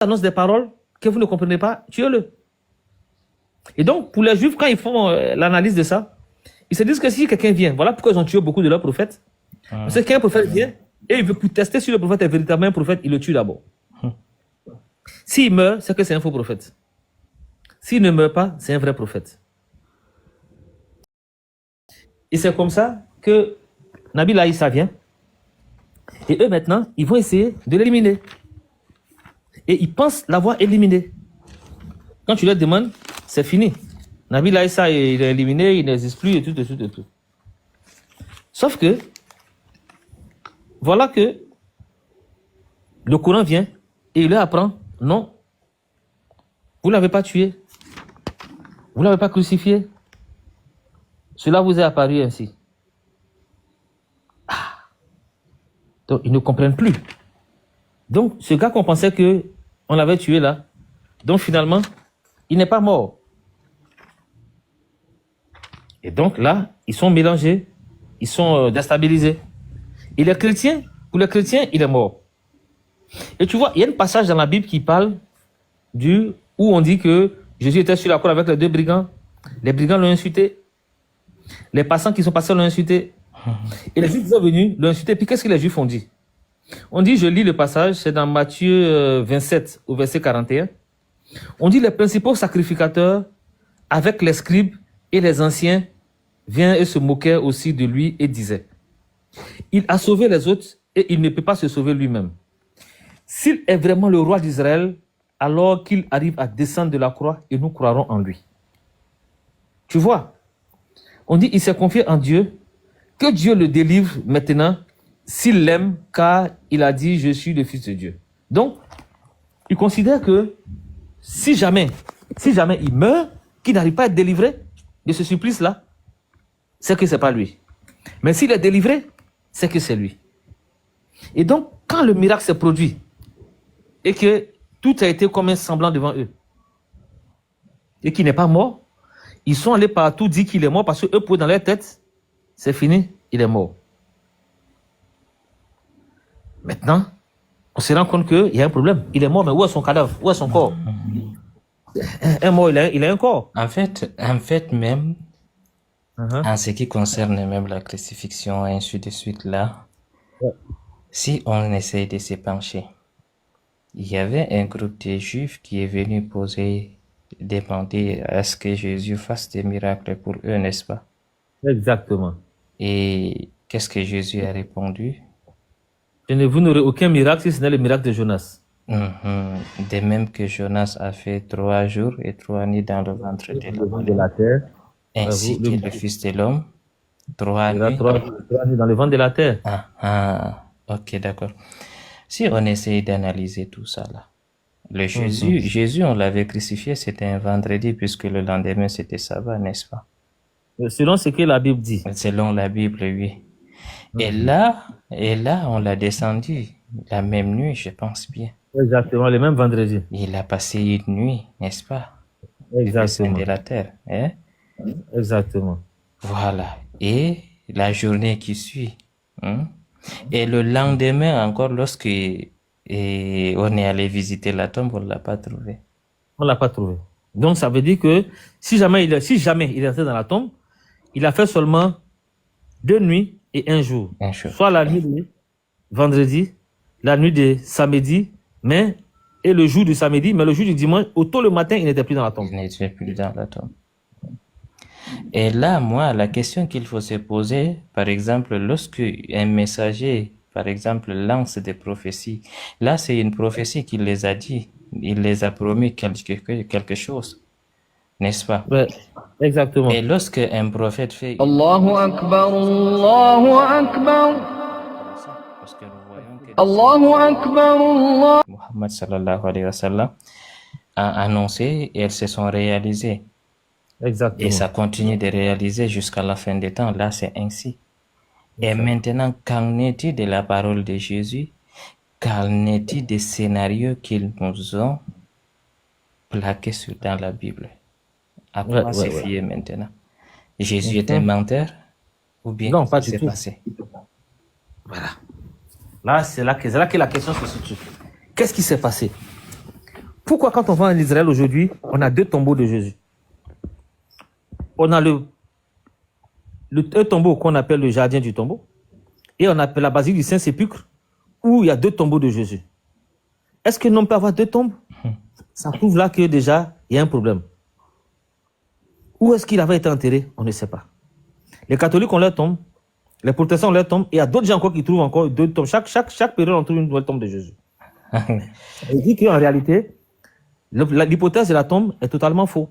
annonce des paroles que vous ne comprenez pas, tuez-le. Et donc, pour les Juifs, quand ils font l'analyse de ça, ils se disent que si quelqu'un vient, voilà pourquoi ils ont tué beaucoup de leurs prophètes. Parce que quand un prophète vient, et il veut pour tester si le prophète est véritablement un prophète, il le tue d'abord. S'il meurt, c'est que c'est un faux prophète. S'il ne meurt pas, c'est un vrai prophète. Et c'est comme ça que Nabi Issa vient. Et eux, maintenant, ils vont essayer de l'éliminer. Et ils pensent l'avoir éliminé. Quand tu leur demandes, c'est fini. Nabi Issa, il est éliminé, il n'existe plus, et tout, et tout, et tout. Sauf que, voilà que le Coran vient et il leur apprend, non, vous ne l'avez pas tué, vous ne l'avez pas crucifié, cela vous est apparu ainsi. Donc, ils ne comprennent plus. Donc, ce gars qu'on pensait qu'on l'avait tué là, donc finalement, il n'est pas mort. Et donc là, ils sont mélangés, ils sont déstabilisés. Et les chrétiens, pour les chrétiens, il est mort. Et tu vois, il y a un passage dans la Bible qui parle où on dit que Jésus était sur la croix avec les deux brigands. Les brigands l'ont insulté. Les passants qui sont passés l'ont insulté. Et les Juifs sont venus l'ont insulté. Puis qu'est-ce que les Juifs ont dit? On dit, je lis le passage, c'est dans Matthieu 27 au verset 41. On dit, les principaux sacrificateurs, avec les scribes et les anciens, viennent et se moquaient aussi de lui et disaient, il a sauvé les autres et il ne peut pas se sauver lui-même. S'il est vraiment le roi d'Israël, alors qu'il arrive à descendre de la croix et nous croirons en lui. Tu vois, on dit, il s'est confié en Dieu, que Dieu le délivre maintenant, s'il l'aime, car il a dit, je suis le Fils de Dieu. Donc, il considère que si jamais il meurt, qu'il n'arrive pas à être délivré de ce supplice-là, c'est que ce n'est pas lui. Mais s'il est délivré, c'est que c'est lui. Et donc, quand le miracle s'est produit, et que tout a été comme un semblant devant eux, et qu'il n'est pas mort, ils sont allés partout dire qu'il est mort, parce que eux, pour dans leur tête, c'est fini, il est mort. Maintenant, on se rend compte qu'il y a un problème. Il est mort, mais où est son cadavre? Où est son corps? Un mort, il a un corps. En fait, même, en ce qui concerne même la crucifixion et ainsi de suite là, si on essaye de se pencher, il y avait un groupe de Juifs qui est venu demander à ce que Jésus fasse des miracles pour eux, n'est-ce pas? Exactement. Et qu'est-ce que Jésus a répondu? Vous n'aurez aucun miracle si ce n'est le miracle de Jonas. De même que Jonas a fait 3 jours et 3 nuits dans le ventre de la terre, ainsi que le Fils de l'homme, 3 nuits. 3 nuits dans le ventre de la terre. Ok, d'accord. Si on essaye d'analyser tout ça là, Jésus, on l'avait crucifié, c'était un vendredi, puisque le lendemain c'était sabbat, n'est-ce pas? Selon ce que la Bible dit. Selon la Bible, oui. Et là, on l'a descendu la même nuit, je pense bien. Exactement, le même vendredi. Il a passé une nuit, n'est-ce pas? Exactement. De la terre, hein? Exactement. Voilà. Et la journée qui suit. Et le lendemain encore, lorsque on est allé visiter la tombe, on ne l'a pas trouvé. On ne l'a pas trouvé. Donc ça veut dire que si jamais il est entré dans la tombe, il a fait seulement 2 nuits et 1 jour. Soit la nuit de vendredi, la nuit de samedi, et le jour du samedi, mais le jour du dimanche, au tôt le matin, il n'était plus dans la tombe. Il n'était plus dans la tombe. Et là, moi, la question qu'il faut se poser, par exemple, lorsque un messager, par exemple, lance des prophéties, là, c'est une prophétie qu'il les a dit, il les a promis quelque chose, n'est-ce pas? Ouais, exactement. Et lorsque un prophète fait... Allahu Akbar, Allahu Akbar. Parce que nous voyons que Allahu Akbar, Allah. Muhammad sallallahu alayhi wa sallam a annoncé et elles se sont réalisées. Exactement. Et ça continue de réaliser jusqu'à la fin des temps. Là, c'est ainsi. Et maintenant, qu'en est-il de la parole de Jésus? Qu'en est-il des scénarios qu'ils nous ont plaqués dans la Bible? À quoi se fier maintenant? Jésus est un menteur? Ou bien non, pas qu'est-ce qui s'est passé? Voilà. Là, c'est là que la question se situe. Qu'est-ce qui s'est passé? Pourquoi quand on va en Israël aujourd'hui, on a deux tombeaux de Jésus? On a un tombeau qu'on appelle le jardin du tombeau et on appelle la basilique du Saint-Sépulcre où il y a deux tombeaux de Jésus. Est-ce que l'on peut avoir deux tombes? Ça prouve là que déjà, il y a un problème. Où est-ce qu'il avait été enterré? On ne sait pas. Les catholiques ont leur tombe, les protestants ont leur tombe, et il y a d'autres gens encore qui trouvent encore deux tombes. Chaque période, on trouve une nouvelle tombe de Jésus. Ça veut dire qu'en réalité, l'hypothèse de la tombe est totalement faux.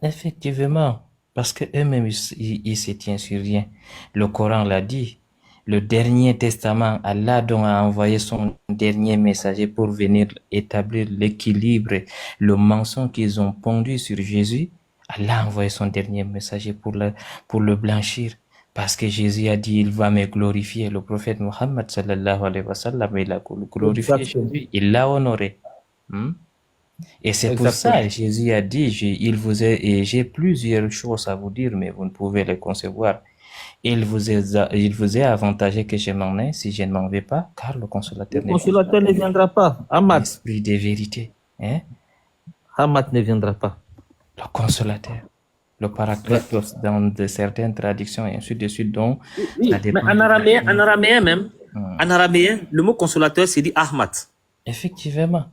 Effectivement, parce que eux-mêmes, ils se tiennent sur rien. Le Coran l'a dit. Le dernier testament, Allah donc a envoyé son dernier messager pour venir établir l'équilibre, le mensonge qu'ils ont pondu sur Jésus. Allah a envoyé son dernier messager pour le blanchir. Parce que Jésus a dit, il va me glorifier. Le prophète Mohammed sallallahu alayhi wa sallam, il a glorifié Jésus, il l'a honoré. Et c'est pour ça que Jésus a dit, j'ai plusieurs choses à vous dire, mais vous ne pouvez les concevoir. Il vous est avantagé que je m'en aie si je ne m'en vais pas, car le consolateur ne viendra pas. Ahmad. L'esprit de vérité. Hein? Ahmad ne viendra pas. Le consolateur. Le paraclétos dans certaines traductions et ainsi de suite. Donc, oui, mais en araméen même, en araméen, le mot consolateur, c'est dit Ahmad. Effectivement.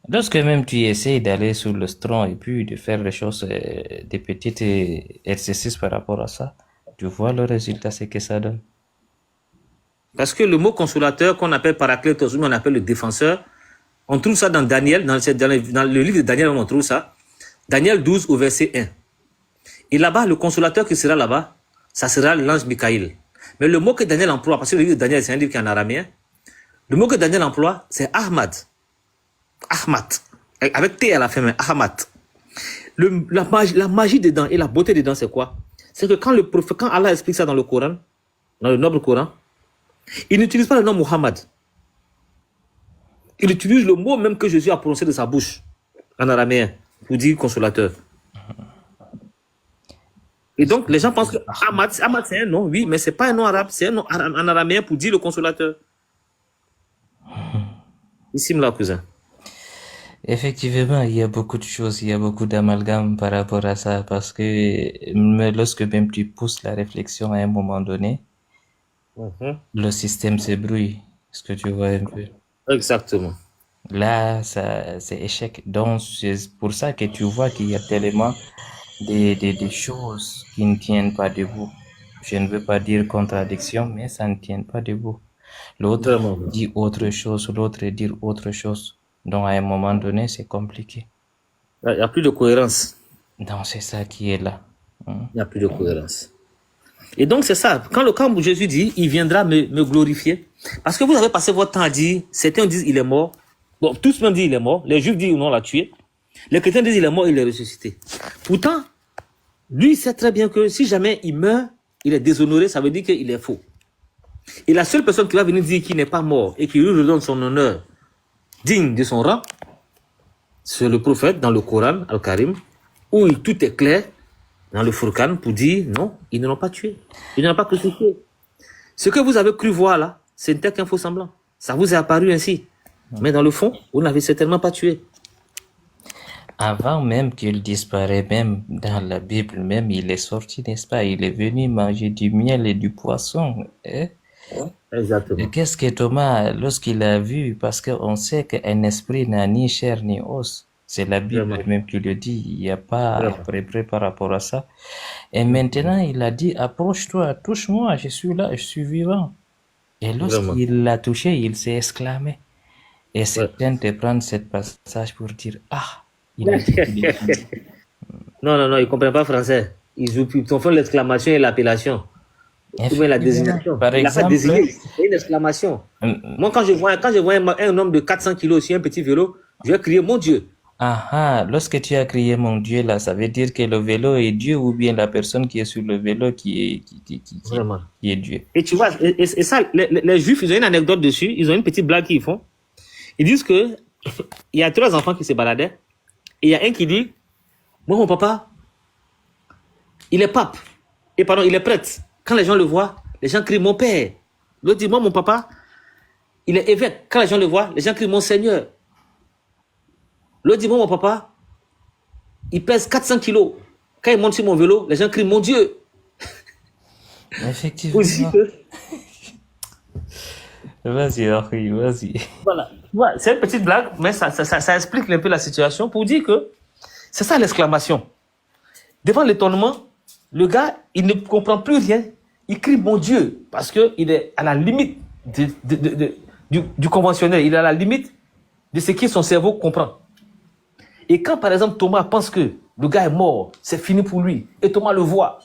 Lorsque même tu essaies d'aller sur le strong et puis de faire des choses, des petites exercices par rapport à ça, tu vois le résultat, c'est que ça donne. Parce que le mot consolateur qu'on appelle paraclétos, on appelle le défenseur, on trouve ça dans Daniel, dans le livre de Daniel, on trouve ça. Daniel 12 au verset 1. Et là-bas, le consolateur qui sera là-bas, ça sera l'ange Michaël. Mais le mot que Daniel emploie, parce que le livre de Daniel, c'est un livre qui est en araméen, le mot que Daniel emploie, c'est Ahmad. Ahmad. Avec T à la fin, mais Ahmad. La magie dedans et la beauté dedans, c'est quoi? C'est que quand Allah explique ça dans le Coran, dans le noble Coran, il n'utilise pas le nom Muhammad. Il utilise le mot même que Jésus a prononcé de sa bouche, en araméen, pour dire consolateur. Et donc, les gens pensent que Ahmad c'est un nom, oui, mais ce n'est pas un nom arabe, c'est un nom en araméen pour dire le consolateur. Ici, là, cousin. Effectivement, il y a beaucoup de choses, il y a beaucoup d'amalgames par rapport à ça, parce que lorsque même tu pousses la réflexion à un moment donné, le système se brouille. Est-ce que tu vois un peu? Exactement. Là, c'est échec. Donc, c'est pour ça que tu vois qu'il y a tellement des choses qui ne tiennent pas debout. Je ne veux pas dire contradiction, mais ça ne tient pas debout. L'autre dit autre chose, l'autre dit autre chose. Donc, à un moment donné, c'est compliqué. Il n'y a plus de cohérence. Donc, c'est ça qui est là. Il n'y a plus de cohérence. Et donc, c'est ça. Quand Jésus dit, il viendra me glorifier. Parce que vous avez passé votre temps à dire, certains disent, il est mort. Bon, tous même disent, il est mort. Les Juifs disent, non, on l'a tué. Les chrétiens disent, il est mort, il est ressuscité. Pourtant, lui, il sait très bien que si jamais il meurt, il est déshonoré, ça veut dire qu'il est faux. Et la seule personne qui va venir dire qu'il n'est pas mort et qui lui redonne son honneur digne de son rang, c'est le prophète dans le Coran, Al-Karim, où tout est clair dans le Furqan pour dire non, ils ne l'ont pas tué. Ils ne l'ont pas crucifié. Ce que vous avez cru voir là, ce n'était qu'un faux semblant. Ça vous est apparu ainsi. Mais dans le fond, vous n'avez certainement pas tué. Avant même qu'il disparaisse, même dans la Bible, même il est sorti, n'est-ce pas? Il est venu manger du miel et du poisson. Hein? Exactement. Qu'est-ce que Thomas, lorsqu'il a vu, parce qu'on sait qu'un esprit n'a ni chair ni os, c'est la Bible même qui le dit, il n'y a pas à préparer par rapport à ça. Et maintenant, il a dit, approche-toi, touche-moi, je suis là, je suis vivant. Et lorsqu'il l'a touché, il s'est exclamé. Et certains te prennent ce passage pour dire, ah, il a dit qu'il est vivant. Non, ils ne comprennent pas français. Ils font l'exclamation et l'appellation. Ou bien la désignation. Par exemple, c'est une exclamation. Moi, quand je vois un homme de 400 kilos sur un petit vélo, je vais crier, mon Dieu. Lorsque tu as crié mon Dieu, là, ça veut dire que le vélo est Dieu ou bien la personne qui est sur le vélo qui est Dieu. Et tu vois, et ça, les Juifs, ils ont une anecdote dessus, ils ont une petite blague qu'ils font. Ils disent que il y a 3 enfants qui se baladaient, et il y a un qui dit, moi, mon papa, il est pape, et pardon, il est prêtre. Quand les gens le voient, les gens crient mon père. L'autre dit, moi, mon papa, il est évêque. Quand les gens le voient, les gens crient mon Seigneur. L'autre dit, mon papa, il pèse 400 kilos. Quand il monte sur mon vélo, les gens crient, mon Dieu. Effectivement. Aussi que- Vas-y, Henri, vas-y. Voilà. Ouais, c'est une petite blague, mais ça explique un peu la situation pour dire que c'est ça l'exclamation. Devant l'étonnement, le gars, il ne comprend plus rien. Il crie mon Dieu parce qu'il est à la limite du conventionnel. Il est à la limite de ce que son cerveau comprend. Et quand, par exemple, Thomas pense que le gars est mort, c'est fini pour lui, et Thomas le voit,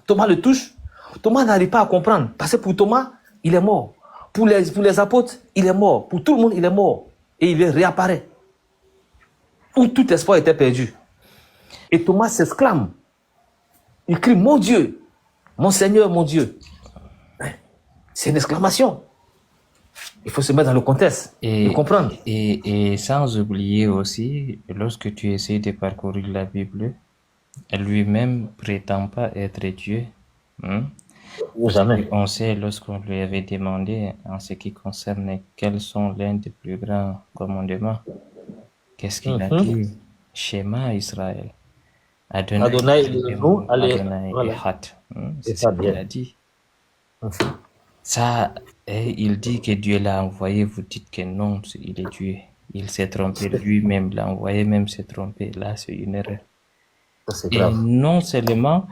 Thomas le touche, Thomas n'arrive pas à comprendre. Parce que pour Thomas, il est mort. Pour les apôtres, il est mort. Pour tout le monde, il est mort. Et il réapparaît. Où tout espoir était perdu. Et Thomas s'exclame. Il crie, mon Dieu, mon Seigneur, mon Dieu. C'est une exclamation. Il faut se mettre dans le contexte et comprendre. Et sans oublier aussi, lorsque tu essaies de parcourir la Bible, lui-même prétend pas être Dieu. Jamais. On sait, lorsqu'on lui avait demandé en ce qui concerne quels sont l'un des plus grands commandements, qu'est-ce qu'il a dit? Shema Israël. Adonai Adonai Echad. C'est ce qu'il a dit. Ça, il dit que Dieu l'a envoyé, vous dites que non, il est Dieu. Il s'est trompé, lui-même l'a envoyé, même s'est trompé. Là, c'est une erreur. Et non seulement,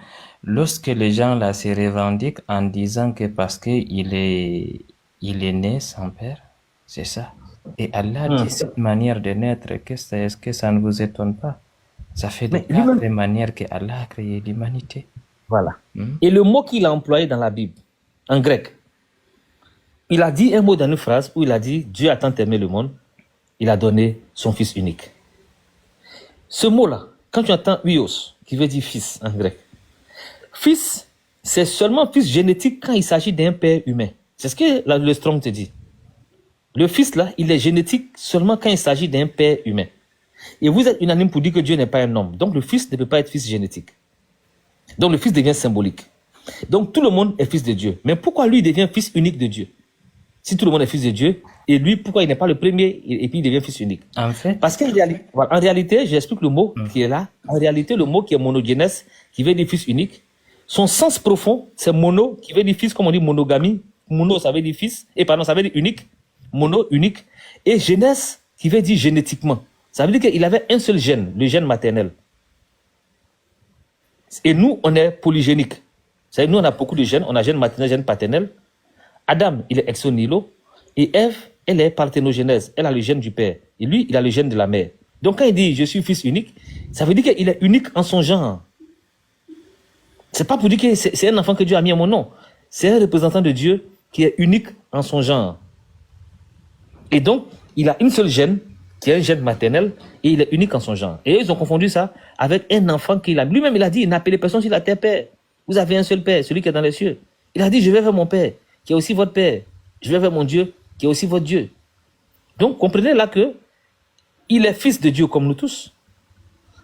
lorsque les gens là se revendiquent en disant que parce qu'il est né sans père, c'est ça. Et Allah dit cette manière de naître, est-ce que ça ne vous étonne pas? Ça fait de quatre manières que Allah a créé l'humanité. Voilà. Et le mot qu'il a employé dans la Bible, en grec, il a dit un mot dans une phrase où il a dit Dieu a tant aimé le monde, il a donné son fils unique. Ce mot-là, quand tu entends huios, qui veut dire fils en grec, fils, c'est seulement fils génétique quand il s'agit d'un père humain. C'est ce que le Strong te dit. Le fils là, il est génétique seulement quand il s'agit d'un père humain. Et vous êtes unanime pour dire que Dieu n'est pas un homme. Donc le fils ne peut pas être fils génétique. Donc le fils devient symbolique. Donc tout le monde est fils de Dieu. Mais pourquoi lui devient fils unique de Dieu? Si tout le monde est fils de Dieu, et lui, pourquoi il n'est pas le premier et puis il devient fils unique? En fait, parce qu'en réalité, j'explique le mot qui est là. En réalité, le mot qui est monogénèse, qui veut dire fils unique, son sens profond, c'est mono, qui veut dire fils, comme on dit monogamie. Mono, ça veut dire fils, et pardon, ça veut dire unique. Mono, unique. Et genèse, qui veut dire génétiquement. Ça veut dire qu'il avait un seul gène, le gène maternel. Et nous, on est polygénique. C'est-à-dire, nous, on a beaucoup de gènes. On a gène maternel, gène paternel. Adam, il est exo nihilo. Et Ève, elle est parthénogenèse. Elle a le gène du père. Et lui, il a le gène de la mère. Donc, quand il dit « je suis fils unique », ça veut dire qu'il est unique en son genre. C'est pas pour dire que c'est un enfant que Dieu a mis à mon nom. C'est un représentant de Dieu qui est unique en son genre. Et donc, il a une seule gène, qui est un gène maternel, et il est unique en son genre. Et ils ont confondu ça avec un enfant qu'il a. Lui-même, il a dit, n'appelez personne sur la terre père. Vous avez un seul père, celui qui est dans les cieux. Il a dit, je vais vers mon père, qui est aussi votre père. Je vais vers mon Dieu, qui est aussi votre Dieu. Donc, comprenez là que il est fils de Dieu comme nous tous.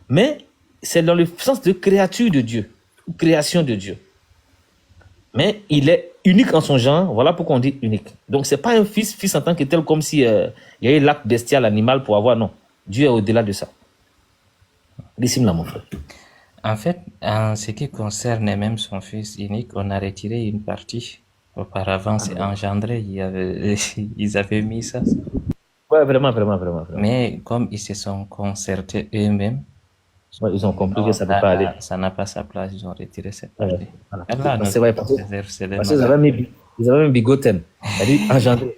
Mais c'est dans le sens de créature de Dieu, ou création de Dieu. Mais il est unique en son genre, voilà pourquoi on dit unique. Donc, c'est pas un fils en tant que tel, comme si il y avait l'acte bestial animal pour avoir, non. Dieu est au-delà de ça. Laissez-moi là, mon frère. En fait, en ce qui concerne même son fils unique, on a retiré une partie. Auparavant, c'est engendré, ils avaient mis ça. Ouais, vraiment. Mais comme ils se sont concertés eux-mêmes, ouais, ils ont compris que ça ne peut pas aller. Ça n'a pas sa place, ils ont retiré cette partie. Ouais, voilà. Allah C'est vrai, parce qu'ils avaient mis bigoten, c'est-à-dire engendré.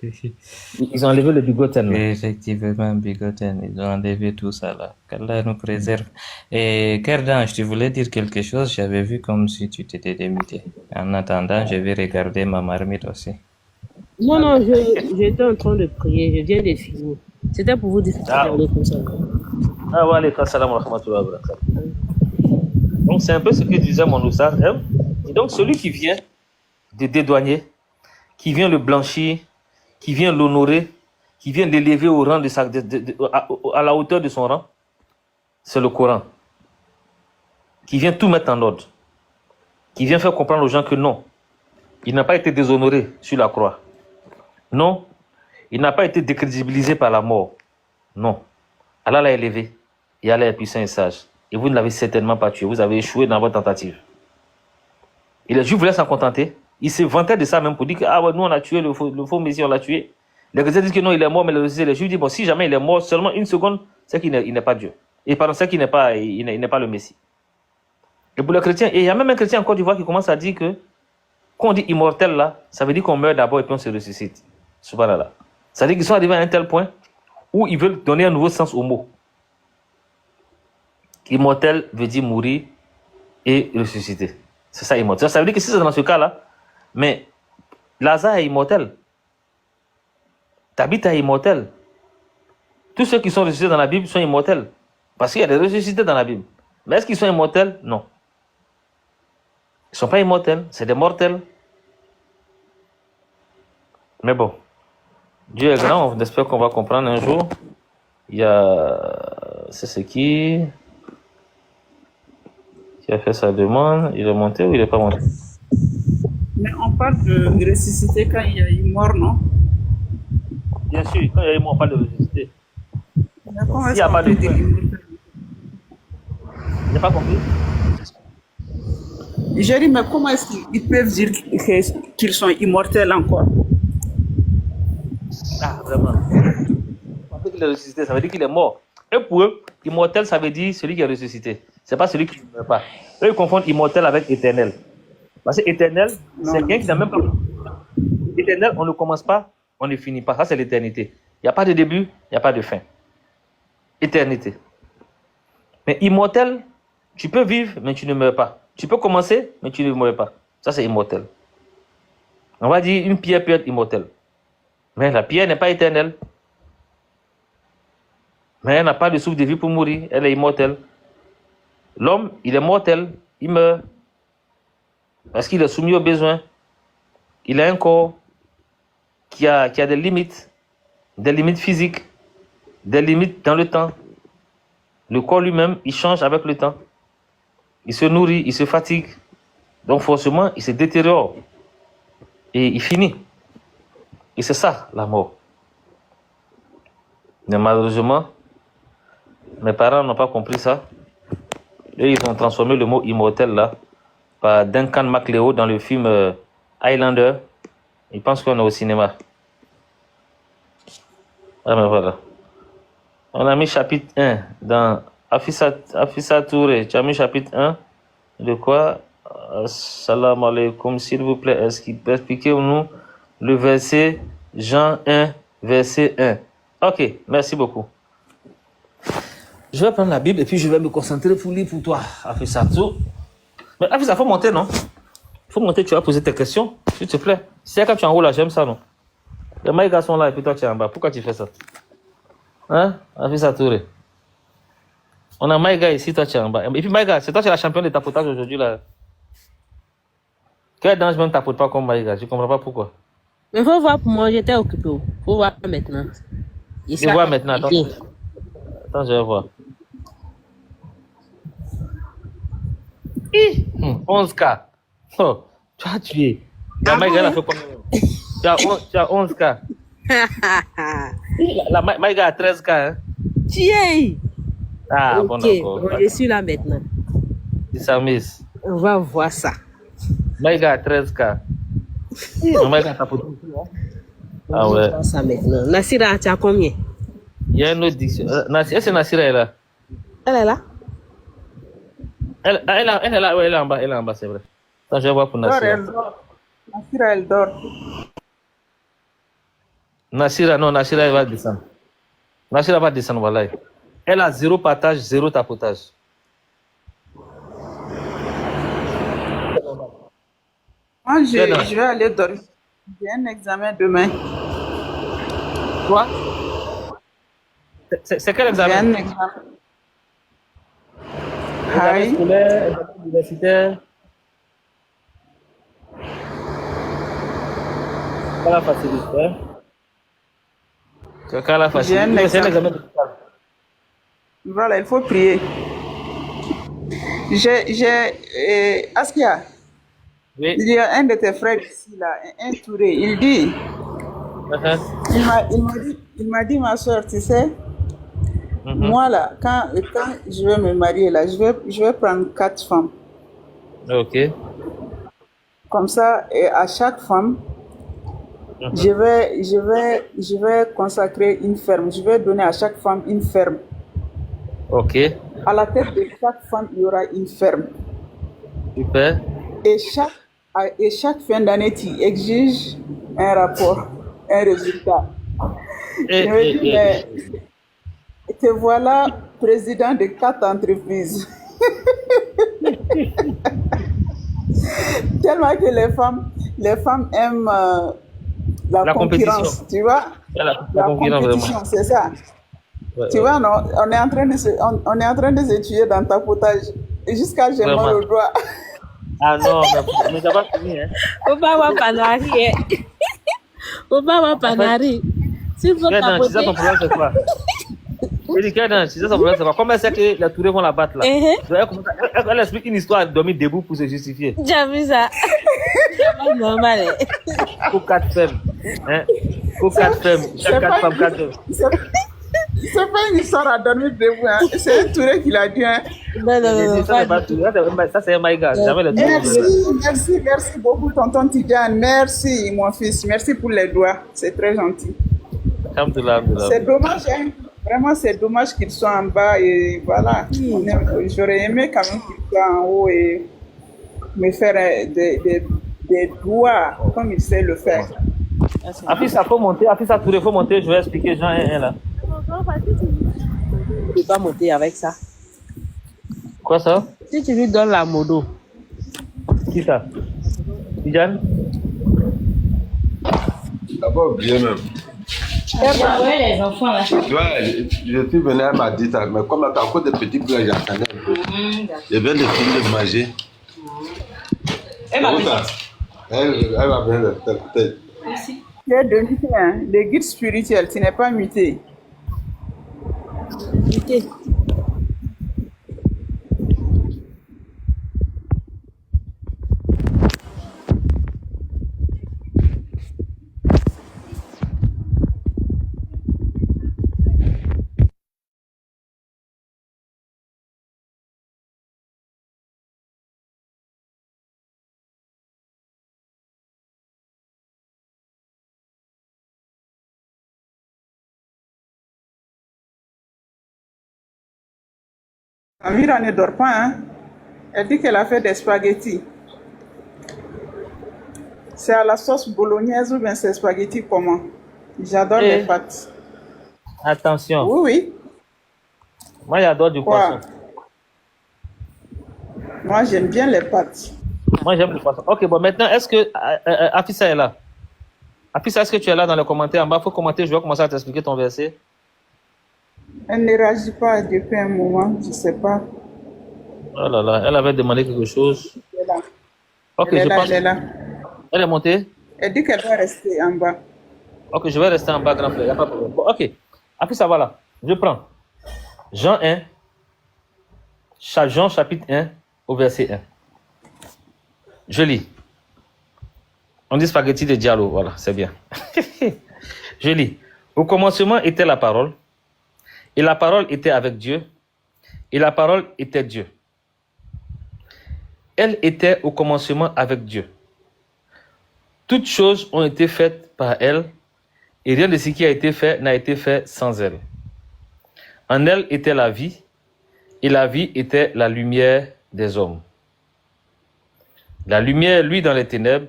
Ils ont enlevé le bigoten. Effectivement, bigoten, ils ont enlevé tout ça là. Qu'Allah nous préserve. Et Kerdan, je te voulais dire quelque chose, j'avais vu comme si tu t'étais démuté. En attendant, je vais regarder ma marmite aussi. Non, j'étais en train de prier, je viens de finir. C'était pour vous dire que comme ça. Ah ouais, alaykoum salam wa rahmatullahi wa barakatuh. Donc c'est un peu ce que disait mon Oussard. Et donc celui qui vient de dédouaner, qui vient le blanchir, qui vient l'honorer, qui vient l'élever au rang à la hauteur de son rang, c'est le Coran. Qui vient tout mettre en ordre. Qui vient faire comprendre aux gens que non, il n'a pas été déshonoré sur la croix. Non, il n'a pas été décrédibilisé par la mort. Non, Allah l'a élevé. et Allah est puissant et sage. Et vous ne l'avez certainement pas tué. Vous avez échoué dans votre tentative. Et les Juifs voulaient s'en contenter. Ils se vantaient de ça même pour dire que ah ouais, nous on a tué le faux Messie, on l'a tué. Les chrétiens disent que non, il est mort, mais les Juifs disent bon, si jamais il est mort seulement une seconde, c'est qu'il n'est pas Dieu. Et pardon, c'est qu'il n'est pas, il n'est pas le Messie. Et pour les chrétiens, et il y a même un chrétien en Côte d'Ivoire qui commence à dire que quand on dit immortel là, ça veut dire qu'on meurt d'abord et puis on se ressuscite. Subhanallah. Ça veut dire qu'ils sont arrivés à un tel point où ils veulent donner un nouveau sens au mot. Immortel veut dire mourir et ressusciter. C'est ça, immortel. Ça veut dire que si c'est dans ce cas-là, mais Lazare est immortel. Tabitha est immortel. Tous ceux qui sont ressuscités dans la Bible sont immortels. Parce qu'il y a des ressuscités dans la Bible. Mais est-ce qu'ils sont immortels? Non. Ils ne sont pas immortels, c'est des mortels. Mais bon, Dieu est grand, on espère qu'on va comprendre un jour. Il y a... C'est ce qui a fait sa demande. Il est monté ou il n'est pas monté? Mais on parle de ressusciter quand il y a eu mort, non? Bien sûr, quand il y a eu mort, on parle de ressusciter. Mais comment Il est-ce n'y a qu'on pas peut de... dire immortel? Je n'ai pas compris. J'ai dit, mais comment est-ce qu'ils peuvent dire qu'ils sont immortels encore? Ah, vraiment. Parce qu'il est ressuscité, ça veut dire qu'il est mort. Et pour eux, immortel, ça veut dire celui qui est ressuscité. Ce n'est pas celui qui ne meurt pas. Eux, ils confondent immortel avec éternel. Parce que éternel, c'est quelqu'un qui n'a même pas... Éternel, on ne commence pas, on ne finit pas. Ça, c'est l'éternité. Il n'y a pas de début, il n'y a pas de fin. Éternité. Mais immortel, tu peux vivre, mais tu ne meurs pas. Tu peux commencer, mais tu ne meurs pas. Ça, c'est immortel. On va dire une pierre peut être immortelle. Mais la pierre n'est pas éternelle. Mais elle n'a pas de souffle de vie pour mourir. Elle est immortelle. L'homme, il est mortel. Il meurt. Parce qu'il est soumis aux besoins. Il a un corps qui a des limites physiques, des limites dans le temps. Le corps lui-même, il change avec le temps. Il se nourrit, il se fatigue. Donc forcément, il se détériore. Et il finit. Et c'est ça, la mort. Mais malheureusement, mes parents n'ont pas compris ça. Et ils ont transformé le mot immortel là par Duncan MacLeod dans le film Highlander. Ils pensent qu'on est au cinéma. Ah mais voilà. On a mis chapitre 1 dans Afissa Touré. Tu as mis chapitre 1 de quoi? Salam alaikum, s'il vous plaît. Expliquez-nous le verset Jean 1, verset 1. Ok, merci beaucoup. Je vais prendre la Bible et puis je vais me concentrer pour lire pour toi, Afissa Touré. Mais Afissa, il faut monter, non? Il faut monter, tu vas poser tes questions, s'il te plaît. Si c'est quand tu es en haut là, j'aime ça, non? Les maïgas sont là et puis toi tu es en bas. Pourquoi tu fais ça? Hein? Afissa Touré. On a Maïga ici, toi tu es en bas. Et puis Maïga, c'est toi qui es la championne de tapotage aujourd'hui là. Quel danger même tapote pas comme Maïga? Je comprends pas pourquoi. Mais faut voir pour moi, j'étais occupé. Faut voir maintenant. Je vois maintenant, attends. Attends, je vais voir. 11K. Oh, tu as tué. La Maïga, elle a fait combien? Tu as 11K. La Maïga a 13K. Hein? Tiens! Ah, ok, bon, d'accord. je suis là maintenant. Il s'amuse. On va voir ça. Maïga a 13K. Maïga tapote. Ah On va ouais. voir ça maintenant. Nassira, tu as combien? Il y a une autre diction. Est-ce que Nassira est là? Elle est là? Elle est là, ouais, elle est en bas, c'est vrai. Attends, je vais voir pour Nassira. Elle dort. Nassira, elle dort. Nassira, non, Nassira, elle va descendre. Nassira va descendre, voilà. Elle a 0 partage, 0 tapotage. Moi, je vais aller dormir. J'ai un examen demain. Quoi? C'est quel J'ai examen? un examen. Examen Hi. scolaire, examen universitaire. Pas la facilité. Hein? C'est pas la facilité. J'ai un C'est un examen. examen de... Voilà, il faut prier. Askia, Oui. il y a un de tes frères ici, là, un Touré, il dit, il m'a dit, ma soeur, tu sais, Moi, là, quand je vais me marier, là, je vais prendre 4 femmes. Ok. Comme ça, et à chaque femme, je vais consacrer une ferme. Je vais donner à chaque femme une ferme. Ok. À la tête de chaque femme, il y aura une ferme. Super. Et chaque fin d'année, tu exiges un rapport, un résultat. Et, Je me dis, et, mais te voilà président de 4 entreprises. Tellement que les femmes aiment la la compétition. concurrence, tu vois? La concurrence, Compétition, vraiment. c'est ça. Ouais, Tu ouais. vois, non, on est en train de se tuer dans ta potage. Et jusqu'à j'ai mal Vraiment. au doigt. Ah non, mais ça va finir. Hein. Obawa Panari. Obawa Panari. S'il faut Kedan, tu sais son tapoter. problème, c'est quoi? Il dit, Kedan, tu sais son problème, c'est quoi? Comment elle sait que les Tourés vont la battre là? Elle explique une histoire de dormir debout pour se justifier. J'ai vu ça. C'est pas normal. Pour 4 femmes. Hein? Pour 4 femmes. Chaque 4 femmes, 4 femmes. C'est pas une histoire à dormir debout. Hein. C'est un Touré qui l'a dit. Hein. Non, J'ai dit, ça, c'est pas du tout. Ça, c'est un maïga. Jamais les Tourés. Merci beaucoup, tonton Tidjane. Merci, mon fils. Merci pour les doigts. C'est très gentil. Alhamdoulilah. C'est dommage, hein. Vraiment, c'est dommage qu'ils soient en bas et voilà. J'aurais aimé quand même qu'ils soient en haut et me faire des doigts comme il sait le faire. Afisa, faut monter. Afisa Touré, faut monter. Je vais expliquer Jean 1 là. Tu peux pas monter avec ça. Quoi ça? Si tu lui donnes la modo. Qui ça? Tidjane? D'abord, bien même. Ouais, les enfants là. Ouais, je suis venu, elle m'a dit ça, mais comme t'as encore des petits plats, j'attendais un peu. Je viens de finir de manger. Elle m'a Où ça? Elle va venir de tête. Tu es devenu le guide spirituel, tu n'es pas muté. Muté. Amira ne dort pas, hein. Elle dit qu'elle a fait des spaghettis. C'est à la sauce bolognaise ou bien c'est spaghetti comment? J'adore les pâtes. Attention. Oui, oui. Moi, j'adore du Quoi? poisson. Moi, j'aime bien les pâtes. Moi, j'aime le poisson. Ok, bon, maintenant, est-ce que Afisa est là? Afisa, est-ce que tu es là dans les commentaires en bas? Il faut commenter, je vais commencer à t'expliquer ton verset. Elle ne réagit pas depuis un moment, je ne sais pas. Oh là là, elle avait demandé quelque chose. Elle est là. Ok, Elle est je là, pense. elle est là. Elle est montée? Elle dit qu'elle va rester en bas. Ok, je vais rester en bas, grand frère, il n'y a pas de problème. Bon, ok. Afisa, voilà. Je prends Jean 1, Jean chapitre 1 au verset 1. Je lis. On dit spaghetti de Diallo, voilà, c'est bien. Je lis. Au commencement était la parole, et la parole était avec Dieu, et la parole était Dieu. Elle était au commencement avec Dieu. Toutes choses ont été faites par elle, et rien de ce qui a été fait n'a été fait sans elle. En elle était la vie, et la vie était la lumière des hommes. La lumière, lui, dans les ténèbres,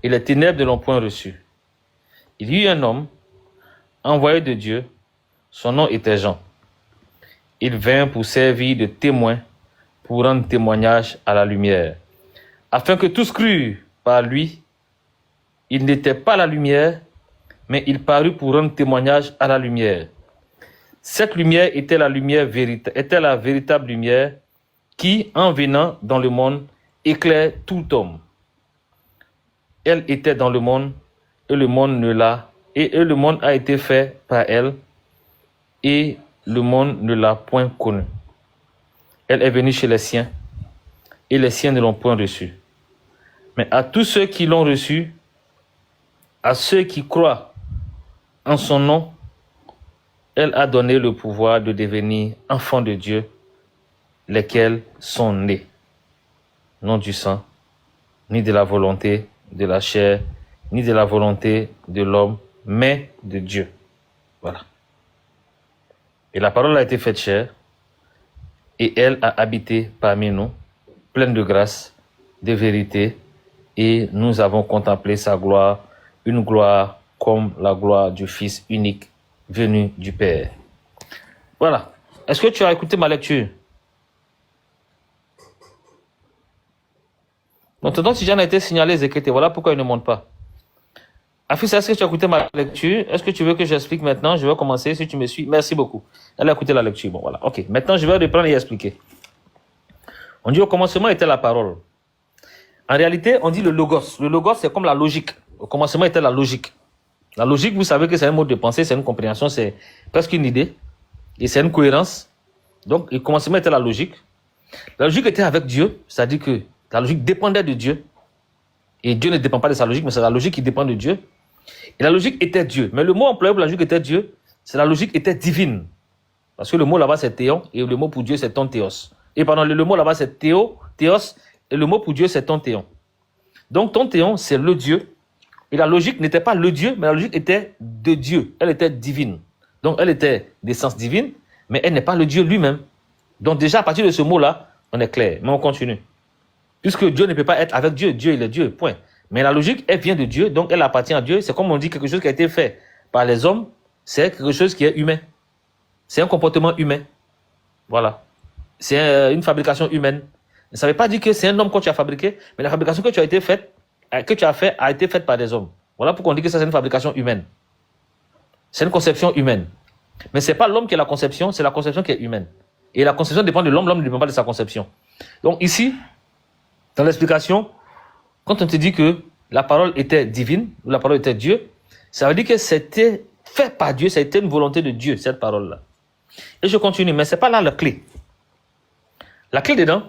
et les ténèbres ne l'ont point reçu. Il y eut un homme, envoyé de Dieu, son nom était Jean. Il vint pour servir de témoin, pour rendre témoignage à la lumière, afin que tous crurent par lui. Il n'était pas la lumière, mais il parut pour rendre témoignage à la lumière. Cette lumière était la lumière était la véritable lumière qui, en venant dans le monde, éclaire tout homme. Elle était dans le monde, et le monde ne l'a, et le monde a été fait par elle, et le monde ne l'a point connue. Elle est venue chez les siens, et les siens ne l'ont point reçue. Mais à tous ceux qui l'ont reçue, à ceux qui croient en son nom, elle a donné le pouvoir de devenir enfants de Dieu, lesquels sont nés, non du sang, ni de la volonté de la chair, ni de la volonté de l'homme, mais de Dieu. Voilà. Et la parole a été faite chair, et elle a habité parmi nous, pleine de grâce, de vérité, et nous avons contemplé sa gloire, une gloire comme la gloire du Fils unique venu du Père. Voilà. Est-ce que tu as écouté ma lecture? Maintenant, si j'en ai été signalé, Zékété, voilà pourquoi il ne monte pas. Afis, est-ce que tu as écouté ma lecture? Est-ce que tu veux que j'explique maintenant? Je vais commencer si tu me suis. Merci beaucoup. Elle a écouté la lecture. Bon, voilà. Ok. Maintenant, je vais reprendre et expliquer. On dit au commencement était la parole. En réalité, on dit le logos. Le logos, c'est comme la logique. Au commencement était la logique. La logique, vous savez que c'est un mode de pensée, c'est une compréhension, c'est presque une idée. Et c'est une cohérence. Donc, au commencement était la logique. La logique était avec Dieu, c'est-à-dire que la logique dépendait de Dieu. Et Dieu ne dépend pas de sa logique, mais c'est la logique qui dépend de Dieu. Et la logique était Dieu. Mais le mot employé pour la logique était Dieu, c'est la logique était divine. Parce que le mot là-bas c'est théon, et le mot pour Dieu c'est ton théos. Et pardon, le mot là-bas c'est théos, et le mot pour Dieu c'est ton théon. Donc ton théon c'est le Dieu. Et la logique n'était pas le Dieu, mais la logique était de Dieu. Elle était divine. Donc elle était d'essence divine, mais elle n'est pas le Dieu lui-même. Donc déjà à partir de ce mot-là, on est clair. Mais on continue. Puisque Dieu ne peut pas être avec Dieu. Dieu il est Dieu, point. Mais la logique, elle vient de Dieu, donc elle appartient à Dieu. C'est comme on dit quelque chose qui a été fait par les hommes, c'est quelque chose qui est humain. C'est un comportement humain. Voilà. C'est une fabrication humaine. Ça ne veut pas dire que c'est un homme que tu as fabriqué, mais la fabrication que tu as fait a été faite par des hommes. Voilà pourquoi on dit que ça c'est une fabrication humaine. C'est une conception humaine. Mais ce n'est pas l'homme qui est la conception, c'est la conception qui est humaine. Et la conception dépend de l'homme, l'homme ne dépend pas de sa conception. Donc ici, dans l'explication, quand on te dit que la parole était divine, ou la parole était Dieu, ça veut dire que c'était fait par Dieu, c'était une volonté de Dieu, cette parole-là. Et je continue, mais ce n'est pas là la clé. La clé dedans,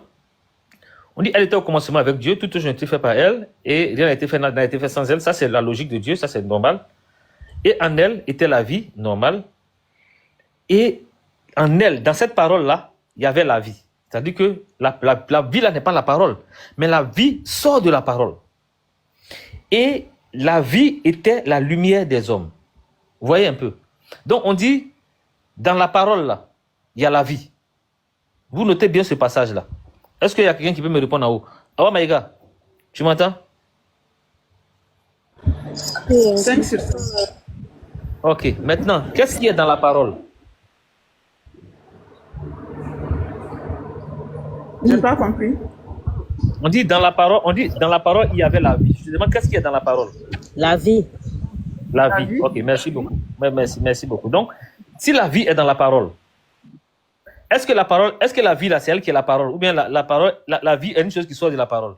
on dit elle était au commencement avec Dieu, toute chose a été fait par elle, et rien n'a été fait sans elle. Ça, c'est la logique de Dieu, ça, c'est normal. Et en elle était la vie normale. Et en elle, dans cette parole-là, il y avait la vie. C'est-à-dire que la vie, là, n'est pas la parole, mais la vie sort de la parole. Et la vie était la lumière des hommes. Vous voyez un peu? Donc, on dit, dans la parole, là, il y a la vie. Vous notez bien ce passage-là. Est-ce qu'il y a quelqu'un qui peut me répondre en haut? Awa Maïga, tu m'entends? 5 sur 5. Ok, maintenant, qu'est-ce qu'il y a dans la parole? Je n'ai pas compris. On dit dans la parole, il y avait la vie. Je te demande qu'est-ce qu'il y a dans la parole? La vie. La vie. Ok, merci beaucoup. Merci beaucoup. Donc, si la vie est dans la parole, est-ce que la vie là, c'est elle qui est la parole? Ou bien la vie est une chose qui sort de la parole?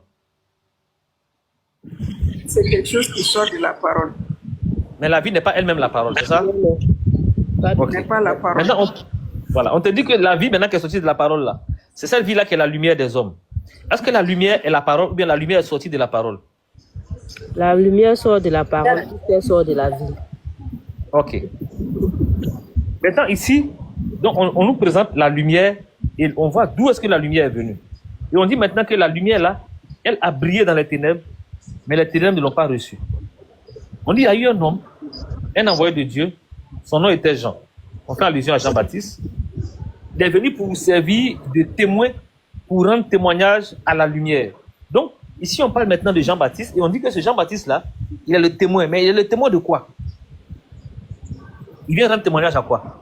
C'est quelque chose qui sort de la parole. Mais la vie n'est pas elle-même la parole, c'est ça? Ce n'est pas la parole. Maintenant, on te dit que la vie maintenant qui est sortie de la parole là, c'est cette vie là qui est la lumière des hommes. Est-ce que la lumière est la parole ou bien la lumière est sortie de la parole? La lumière sort de la parole, elle sort de la vie. Ok. Maintenant ici, donc on nous présente la lumière et on voit d'où est-ce que la lumière est venue. Et on dit maintenant que la lumière là, elle a brillé dans les ténèbres, mais les ténèbres ne l'ont pas reçue. On dit il y a eu un homme, un envoyé de Dieu, son nom était Jean. On fait allusion à Jean-Baptiste. Il est venu pour vous servir de témoin, pour rendre témoignage à la lumière. Donc, ici, on parle maintenant de Jean-Baptiste, et on dit que ce Jean-Baptiste-là, il est le témoin. Mais il est le témoin de quoi? Il vient rendre témoignage à quoi?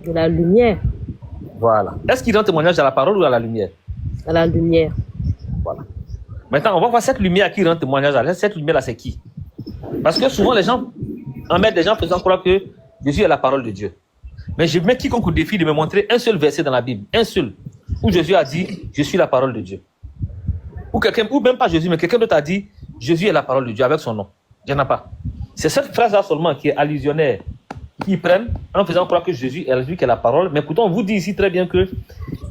De la lumière. Voilà. Est-ce qu'il rend témoignage à la parole ou à la lumière? À la lumière. Voilà. Maintenant, on va voir cette lumière qui rend témoignage à cette lumière-là, c'est qui? Parce que souvent, les gens emmènent des gens faisant croire que Jésus est la parole de Dieu. Mais je mets quiconque au défi de me montrer un seul verset dans la Bible, un seul, où Jésus a dit, je suis la parole de Dieu. Ou même pas Jésus, mais quelqu'un d'autre a dit, Jésus est la parole de Dieu avec son nom. Il n'y en a pas. C'est cette phrase-là seulement qui est allusionnaire, qu'ils prennent en faisant croire que Jésus est lui qui est la parole. Mais pourtant, on vous dit ici très bien que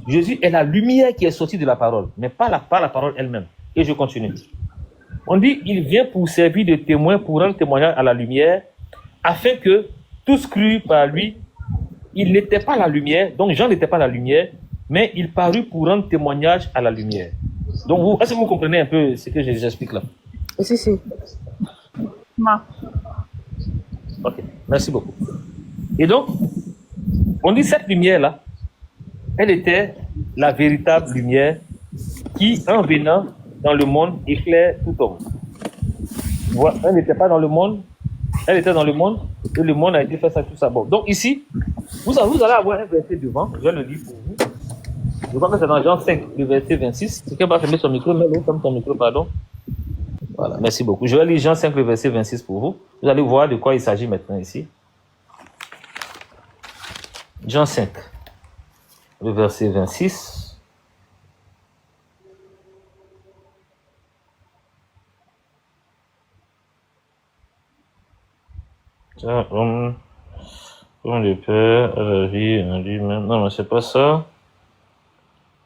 Jésus est la lumière qui est sortie de la parole, mais pas la parole elle-même. Et je continue. On dit, il vient pour servir de témoin, pour rendre témoignage à la lumière, afin que tous crus par lui il n'était pas la lumière, donc Jean n'était pas la lumière, mais il parut pour rendre témoignage à la lumière. Donc, est-ce que vous comprenez un peu ce que j'explique là? Si. Non. Ok, merci beaucoup. Et donc, on dit cette lumière-là, elle était la véritable lumière qui, en venant dans le monde, éclaire tout homme. Voilà, elle n'était pas dans le monde, elle était dans le monde, et le monde a été fait ça tout ça. Bon, donc ici, vous allez avoir un verset devant, je vais le lire pour vous. Je crois que c'est dans Jean 5, le verset 26. Quelqu'un va fermer son micro, mais l'autre ferme son micro, pardon. Voilà, merci beaucoup. Je vais lire Jean 5, le verset 26 pour vous. Vous allez voir de quoi il s'agit maintenant ici. Jean 5, le verset 26. Homme le Père, à la vie, en lui-même. Non, mais c'est pas ça.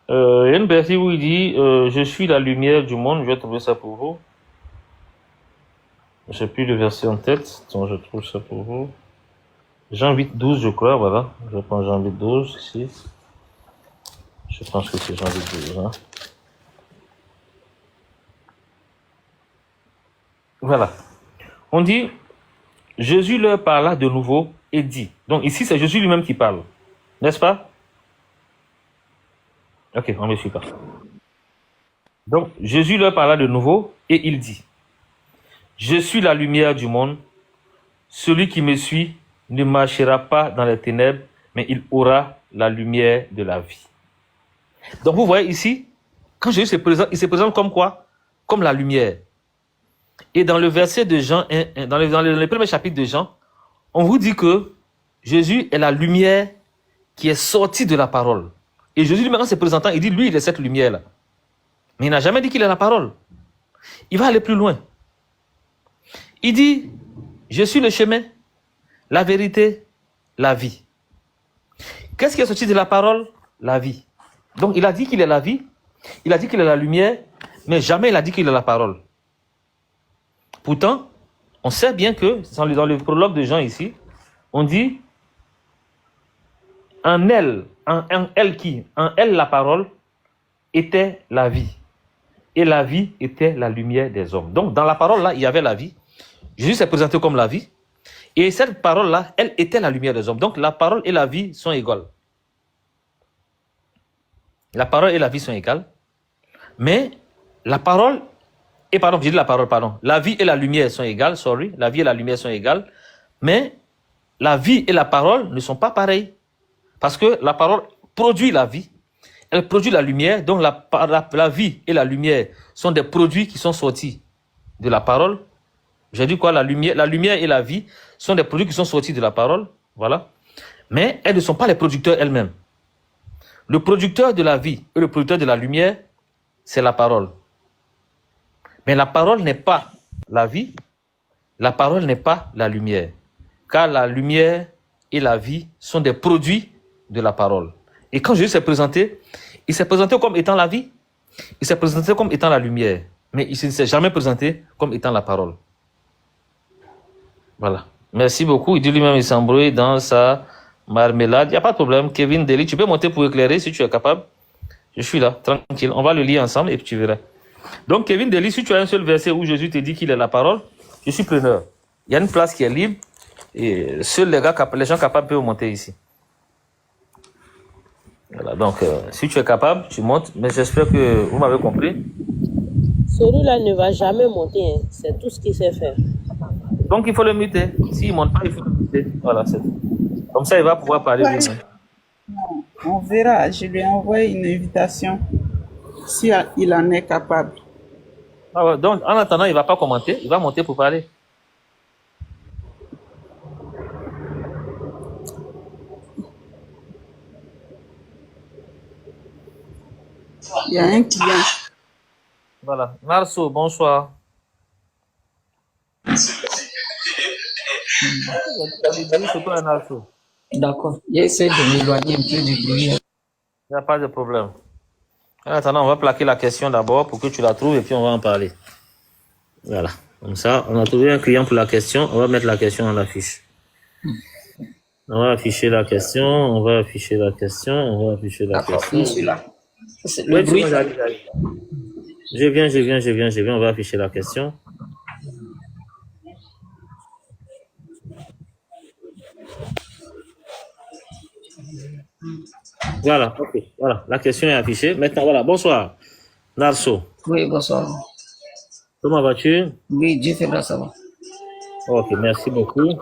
Il y a une verset où il dit je suis la lumière du monde. Je vais trouver ça pour vous. Je n'ai plus le verset en tête, donc je trouve ça pour vous. Jean 8, 12, je crois, voilà. Je prends Jean 8, 12 ici. Je pense que c'est Jean 8, 12. Hein. Voilà. On dit, Jésus leur parla de nouveau et dit. Donc ici, c'est Jésus lui-même qui parle. N'est-ce pas? Ok, on ne me suit pas. Donc, Jésus leur parla de nouveau et il dit, je suis la lumière du monde. Celui qui me suit ne marchera pas dans les ténèbres, mais il aura la lumière de la vie. Donc, vous voyez ici, quand Jésus se présente, il se présente comme quoi? Comme la lumière. Et dans le verset de Jean 1, dans le premier chapitre de Jean, on vous dit que Jésus est la lumière qui est sortie de la parole. Et Jésus lui-même, en se présentant, il dit, lui, il est cette lumière-là. Mais il n'a jamais dit qu'il est la parole. Il va aller plus loin. Il dit, je suis le chemin, la vérité, la vie. Qu'est-ce qui est sorti de la parole? La vie. Donc, il a dit qu'il est la vie, il a dit qu'il est la lumière, mais jamais il a dit qu'il est la parole. Pourtant, on sait bien que, dans le prologue de Jean ici, on dit, en elle, la parole, était la vie. Et la vie était la lumière des hommes. Donc, dans la parole, là, il y avait la vie. Jésus s'est présenté comme la vie. Et cette parole-là, elle était la lumière des hommes. Donc, la parole et la vie sont égales. La parole et la vie sont égales. Mais, la parole, la vie et la lumière sont égales, la vie et la lumière sont égales. Mais, la vie et la parole ne sont pas pareilles. Parce que la parole produit la vie. Elle produit la lumière, donc la vie et la lumière sont des produits qui sont sortis de la parole. J'ai dit quoi? La lumière et la vie sont des produits qui sont sortis de la parole, voilà. Mais elles ne sont pas les producteurs elles-mêmes. Le producteur de la vie et le producteur de la lumière, c'est la parole. Mais la parole n'est pas la vie, la parole n'est pas la lumière. Car la lumière et la vie sont des produits de la parole. Et quand Jésus s'est présenté, il s'est présenté comme étant la vie, il s'est présenté comme étant la lumière, mais il ne s'est jamais présenté comme étant la parole. Voilà. Merci beaucoup. Il dit lui-même, il s'embrouille dans sa marmelade. Il n'y a pas de problème. Kevin Deli, tu peux monter pour éclairer si tu es capable. Je suis là, tranquille. On va le lire ensemble et puis tu verras. Donc, Kevin Deli, si tu as un seul verset où Jésus te dit qu'il est la parole, je suis preneur. Il y a une place qui est libre et seuls les gens capables peuvent monter ici. Voilà, donc, si tu es capable, tu montes, mais j'espère que vous m'avez compris. Celui-là ne va jamais monter, hein. C'est tout ce qu'il sait faire. Donc, il faut le muter. S'il ne monte pas, il faut le muter. Voilà, c'est tout. Comme ça, il va pouvoir parler lui-même. On verra. Je lui ai envoyé une invitation si il en est capable. Ah ouais, donc, en attendant, il ne va pas commenter, il va monter pour parler. Il y a un client. Voilà. Narso, bonsoir. D'accord. J'essaie de m'éloigner un peu du bruit. Il n'y a pas de problème. En attendant, on va plaquer la question d'abord pour que tu la trouves et puis on va en parler. Voilà. Comme ça, on a trouvé un client pour la question. On va mettre la question dans la fiche. On va afficher la question, on va afficher la question, on va afficher la D'accord, question. je suis là. C'est Ouais, le bruit. j'arrive. Je viens, on va afficher la question. Voilà, ok, voilà, la question est affichée. Maintenant, voilà, bonsoir, Narso. Oui, bonsoir. Comment vas-tu? Oui, Dieu fait grâce, ça va. Ok, merci beaucoup.